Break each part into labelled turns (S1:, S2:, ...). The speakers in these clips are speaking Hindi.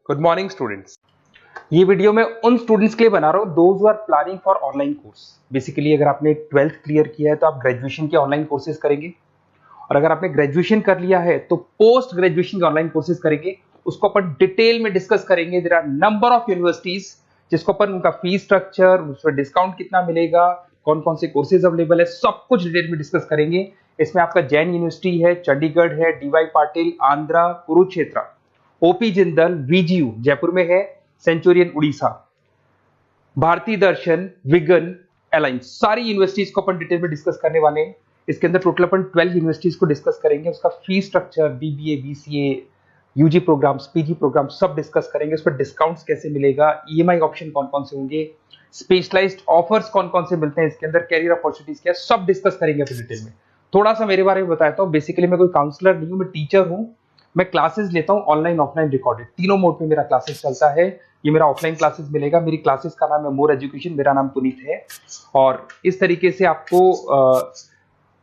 S1: Good morning students. ये वीडियो मैं उन स्टूडेंट्स के लिए बना रहा हूँ those who are planning for online course. Basically अगर आपने 12th क्लियर किया है तो आप ग्रेजुएशन के ऑनलाइन कोर्सेज करेंगे, और अगर आपने ग्रेजुएशन कर लिया है तो पोस्ट ग्रेजुएशन के ऑनलाइन कोर्सेज करेंगे। उसको अपन डिटेल में डिस्कस करेंगे। There are number of universities जिसको अपन उनका फीस स्ट्रक्चर, उसमें डिस्काउंट कितना मिलेगा, कौन कौन से कोर्सेज अवेलेबल है, सब कुछ डिटेल में डिस्कस करेंगे। इसमें आपका जैन यूनिवर्सिटी है, चंडीगढ़ है, डीवाई पाटिल आंध्रा, कुरुक्षेत्र, ओपी जिंदल, वीजीयू जयपुर में है, सेंचुरियन उड़ीसा, भारतीय दर्शन, विगन, अलायंस, सारी यूनिवर्सिटीज को अपन डिटेल में डिस्कस करने वाले हैं। इसके अंदर टोटल अपन 12 यूनिवर्सिटीज को डिस्कस करेंगे। उसका fees structure, BBA, BCA, UG programs, PG programs सब डिस्कस करेंगे। उस पर डिस्काउंट्स कैसे मिलेगा, ईएमआई ऑप्शन कौन कौन से होंगे, स्पेशलाइज्ड ऑफर्स कौन कौन से मिलते हैं, इसके अंदर कैरियर अपॉर्चुनिटीज क्या, सब डिस्कस करेंगे अपन डिटेल में। थोड़ा सा मेरे बारे में बताता हूँ। बेसिकली मैं कोई काउंसलर नहीं हूँ, मैं टीचर हूँ। मैं क्लासेस लेता हूँ ऑनलाइन ऑफलाइन रिकॉर्डेड, तीनों मोड में मेरा क्लासेस चलता है। ये मेरा ऑफलाइन क्लासेस मिलेगा। मेरी क्लासेस का नाम है मोर एजुकेशन, मेरा नाम पुनीत है। और इस तरीके से आपको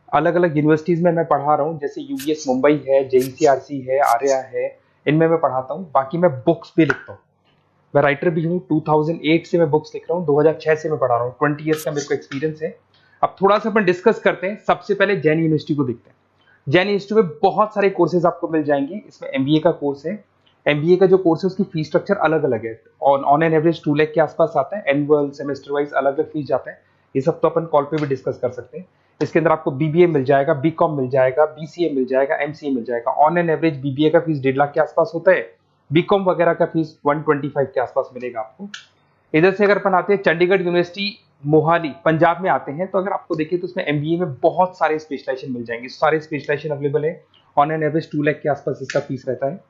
S1: अलग अलग यूनिवर्सिटीज में मैं पढ़ा रहा हूँ, जैसे यूबीएस मुंबई है, जेईसीआरसी है, आर्या है, इनमें मैं पढ़ाता हूँ। बाकी मैं बुक्स भी लिखता हूँ, मैं राइटर भी हूँ। 2008 से मैं बुक्स लिख रहा हूँ, 2006 से मैं पढ़ा रहा हूँ। 20 ईयर्स का मेरे को एक्सपीरियंस है। अब थोड़ा सा अपन डिस्कस करते हैं। सबसे पहले जैन यूनिवर्सिटी को देखते हैं। जैन इंस्टीट्यूट में बहुत सारे कोर्सेज आपको मिल जाएंगे। इसमें एमबीए का कोर्स है। एमबीए का जो कोर्स है उसकी फीस स्ट्रक्चर अलग अलग है। ऑन एन एवरेज 2 लाख के आसपास आता है। एनुअल, सेमेस्टर वाइज अलग अलग फीस जाता है। ये सब तो अपन कॉल पे भी डिस्कस कर सकते हैं। इसके अंदर आपको बीबीए मिल जाएगा, बीकॉम मिल जाएगा, बीसीए मिल जाएगा, एमसीए मिल जाएगा। ऑन एन एवरेज बीबीए का फीस 1.5 लाख के आसपास होता है। बीकॉम वगैरह का फीस 125 के आसपास मिलेगा आपको। इधर से अगर अपन आते हैं चंडीगढ़ यूनिवर्सिटी मोहाली पंजाब में आते हैं, तो अगर आपको देखिए तो उसमें एमबीए में बहुत सारे स्पेशलाइजेशन मिल जाएंगे। सारे स्पेशलाइजेशन अवेलेबल है। ऑन एन एवरेज 2 लाख के आसपास इसका फीस रहता है।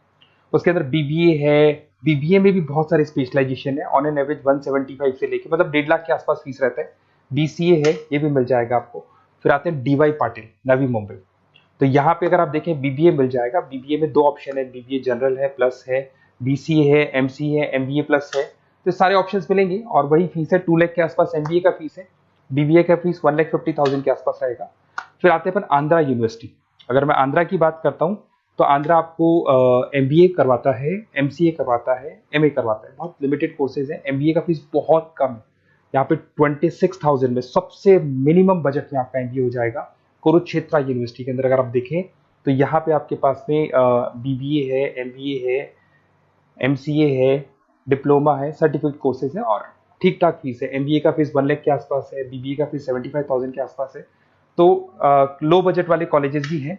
S1: उसके अंदर बीबीए है, बीबीए में भी बहुत सारे स्पेशलाइजेशन है। ऑन एन एवरेज 175 से लेके मतलब 1.5 लाख के आसपास फीस रहता है। बीसीए है, ये भी मिल जाएगा आपको। फिर आते हैं डीवाई पाटिल, नवी मुंबई। तो यहाँ पे अगर आप देखें बीबीए मिल जाएगा। बीबीए में 2 ऑप्शन है, बीबीए जनरल है, प्लस है, बीसीए है, एमसीए है, एमबीए प्लस है। तो सारे ऑप्शंस मिलेंगे और वही फीस है 2 लाख के आसपास एमबीए का फीस है। बीबीए का फीस 1,50,000 के आसपास रहेगा। फिर आते हैं अपन आंध्रा यूनिवर्सिटी। अगर मैं आंध्रा की बात करता हूँ तो आंध्रा आपको एमबीए करवाता है, एमसीए करवाता है, एमए करवाता है। बहुत लिमिटेड कोर्सेज है। एमबीए का फीस बहुत कम है। यहाँ पे 26,000 में सबसे मिनिमम बजट में आपका एमबीए हो जाएगा। कुरुक्षेत्र यूनिवर्सिटी के अंदर अगर आप देखें तो यहाँ पे आपके पास में बीबीए है, एमबीए है, एमसीए है, डिप्लोमा है, सर्टिफिकेट कोर्सेज है और ठीक ठाक फीस है। एमबीए का फीस 1 लाख के आसपास है, बीबीए का फीस 75,000 के आसपास है। तो लो बजट वाले कॉलेजेस भी हैं।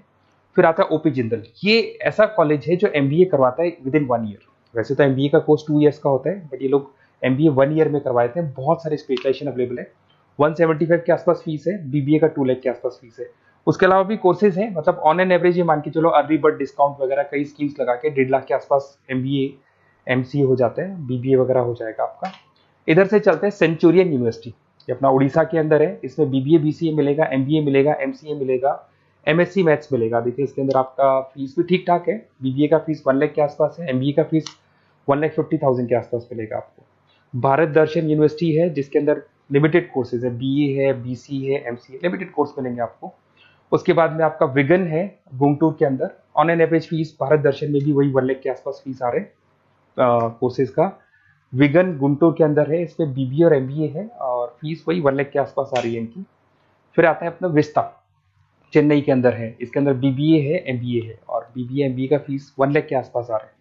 S1: फिर आता है ओपी जिंदल। ये ऐसा कॉलेज है जो एमबीए करवाता है विद इन 1 ईयर। वैसे तो एमबीए का कोर्स 2 ईयर्स का होता है, बट ये लोग एमबीए 1 ईयर में करवाते हैं। बहुत सारे स्पेशलाइजेशन अवेलेबल है। 175 के आसपास फीस है। बीबीए का 2 लाख के आसपास फीस है। उसके अलावा भी कोर्सेज हैं, मतलब ऑन एन एवरेज ये मान के चलो अर्ली बर्ड डिस्काउंट वगैरह कई स्कीम्स लगा के 1.5 लाख के आसपास एमबीए एमसीए हो जाता है, बीबीए वगैरह हो जाएगा आपका। इधर से चलते हैं सेंचुरियन यूनिवर्सिटी, ये अपना उड़ीसा के अंदर है। इसमें बीबीए बीसीए मिलेगा, एमबीए मिलेगा, एमसीए मिलेगा, एमएससी मैथ्स मिलेगा। देखिए इसके अंदर आपका फीस भी ठीक ठाक है। बीबीए का फीस 1 लाख के आसपास है, एमबीए का फीस 1,50,000 के आसपास मिलेगा आपको। भारत दर्शन यूनिवर्सिटी है जिसके अंदर लिमिटेड कोर्सेज है, बीए है, बीसी है, एमसीए, लिमिटेड कोर्स मिलेंगे आपको। उसके बाद में आपका विगन है गुंटूर के अंदर। On an average fees Bharat Darshan में भी वही 1 लाख के आसपास फीस आ रहे हैं कोर्सेज का। विगन गुंटूर के अंदर है, इसमें बीबीए और एमबीए है और फीस वही 1 लाख के आसपास आ रही है इनकी। फिर आता है अपना विस्ता, चेन्नई के अंदर है। इसके अंदर बीबीए है, एमबीए है और बीबीए एमबीए का फीस 1 लाख के आसपास आ रहा है।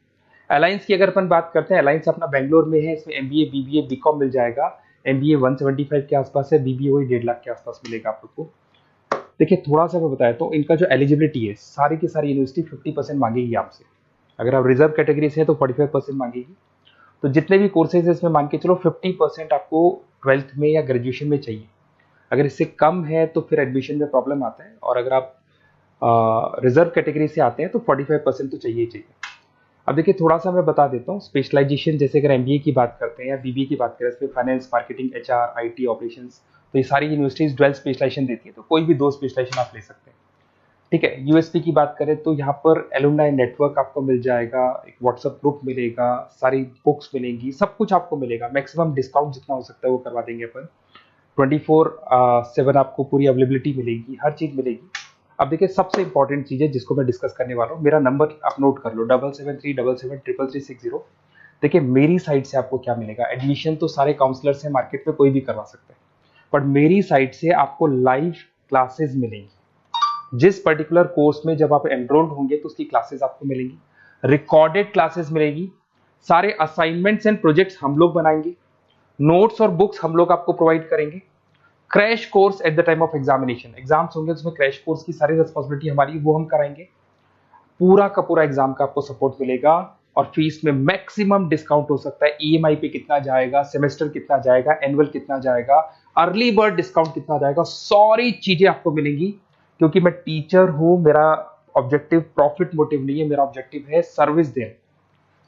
S1: अलायंस की अगर अपन बात करते हैं, अलायंस अपना बेंगलोर में है। इसमें एमबीए, बीबीए, बीकॉम मिल जाएगा। एमबीए 175 के आसपास है, बीबीए वही 1.5 लाख के आसपास मिलेगा आप लोग को। देखिए थोड़ा सा मैं बताया तो इनका जो एलिजिबिलिटी है, सारी की सारी यूनिवर्सिटी 50% मांगेगी आपसे। अगर आप रिजर्व कैटेगरी से हैं तो 45% मांगेगी। तो जितने भी कोर्सेज है इसमें मान के चलो 50% आपको 12th में या ग्रेजुएशन में चाहिए। अगर इससे कम है तो फिर एडमिशन में प्रॉब्लम आता है, और अगर आप रिजर्व कैटेगरी से आते हैं तो 45% तो चाहिए ही चाहिए। अब देखिए थोड़ा सा मैं बता देता हूँ स्पेशलाइजेशन। जैसे अगर एमबीए की बात करते हैं या बीबीए की बात करें, इसमें finance, marketing, HR, IT, operations, तो ये सारी यूनिवर्सिटीज 12 स्पेशलाइजेशन देती है। तो कोई भी 2 स्पेशलाइजेशन आप ले सकते हैं, ठीक है। यूएसपी की बात करें तो यहाँ पर एलुमनाई नेटवर्क आपको मिल जाएगा, एक व्हाट्सएप ग्रुप मिलेगा, सारी बुक्स मिलेंगी, सब कुछ आपको मिलेगा। मैक्सिमम डिस्काउंट जितना हो सकता है वो करवा देंगे अपन। 24/7 आपको पूरी अवेलेबिलिटी मिलेगी, हर चीज मिलेगी। अब देखिए सबसे इंपॉर्टेंट चीज है जिसको मैं डिस्कस करने वाला हूँ। मेरा नंबर आप नोट कर लो, 7737773360। देखिए मेरी साइड से आपको क्या मिलेगा, एडमिशन तो सारे काउंसलर्स हैं मार्केट में, कोई भी करवा सकता है, बट मेरी साइड से आपको लाइव क्लासेस मिलेंगी। जिस पर्टिकुलर कोर्स में जब आप एनरोल्ड होंगे तो उसकी क्लासेस आपको मिलेंगी, रिकॉर्डेड क्लासेस मिलेगी, सारे असाइनमेंट्स एंड प्रोजेक्ट्स हम लोग बनाएंगे, नोट्स और बुक्स हम लोग आपको प्रोवाइड करेंगे, crash course at the time of examination, exams होंगे उसमें क्रैश कोर्स की सारी रिस्पॉन्सिबिलिटी हमारी, वो हम कराएंगे, पूरा का पूरा एग्जाम का आपको सपोर्ट मिलेगा, और फीस में मैक्सिमम डिस्काउंट हो सकता है, ईएमआई पे कितना जाएगा, सेमेस्टर कितना जाएगा, एनुअल कितना जाएगा, अर्ली बर्ड डिस्काउंट कितना जाएगा, सारी चीजें आपको मिलेंगी। क्योंकि मैं टीचर हूं, मेरा ऑब्जेक्टिव प्रॉफिट मोटिव नहीं है, मेरा ऑब्जेक्टिव है सर्विस देना।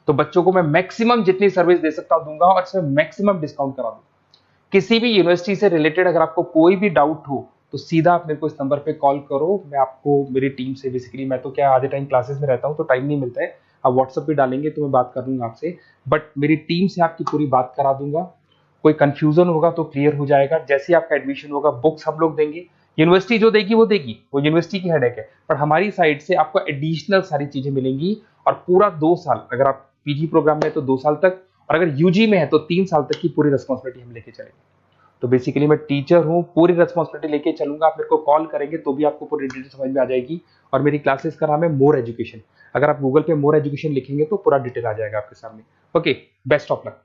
S1: तो बच्चों को मैं मैक्सिमम जितनी सर्विस दे सकता हूं दूंगा, और इसमें मैक्सिमम डिस्काउंट करा दूंगा। किसी भी यूनिवर्सिटी से रिलेटेड अगर आपको कोई भी डाउट हो तो सीधा आप मेरे को इस नंबर पे कॉल करो, मैं आपको मेरी टीम से, बेसिकली मैं तो क्या आधे टाइम क्लासेस में रहता हूँ तो टाइम नहीं मिलता है, आप व्हाट्सएप पे डालेंगे तो मैं बात कर लूंगा आपसे, बट मेरी टीम से आपकी पूरी बात करा दूंगा। कोई कंफ्यूजन होगा तो क्लियर हो जाएगा, जैसे ही आपका एडमिशन होगा बुक्स हम लोग देंगे, यूनिवर्सिटी जो देगी वो देगी, वो यूनिवर्सिटी की हेडेक है, पर हमारी साइड से आपको एडिशनल सारी चीजें मिलेंगी। और पूरा 2 साल, अगर आप पीजी प्रोग्राम में तो 2 साल तक, और अगर यूजी में है तो 3 साल तक की पूरी रिस्पॉन्सिबिलिटी हम लेके चलेंगे। तो बेसिकली मैं टीचर हूँ, पूरी रिस्पॉन्सिबिलिटी लेके चलूंगा, आप मेरे को कॉल करेंगे तो भी आपको पूरी डिटेल समझ में आ जाएगी। और मेरी क्लासेस का नाम है मोर एजुकेशन, अगर आप गूगल पे मोर एजुकेशन लिखेंगे तो पूरा डिटेल आ जाएगा आपके सामने। Okay, best of luck.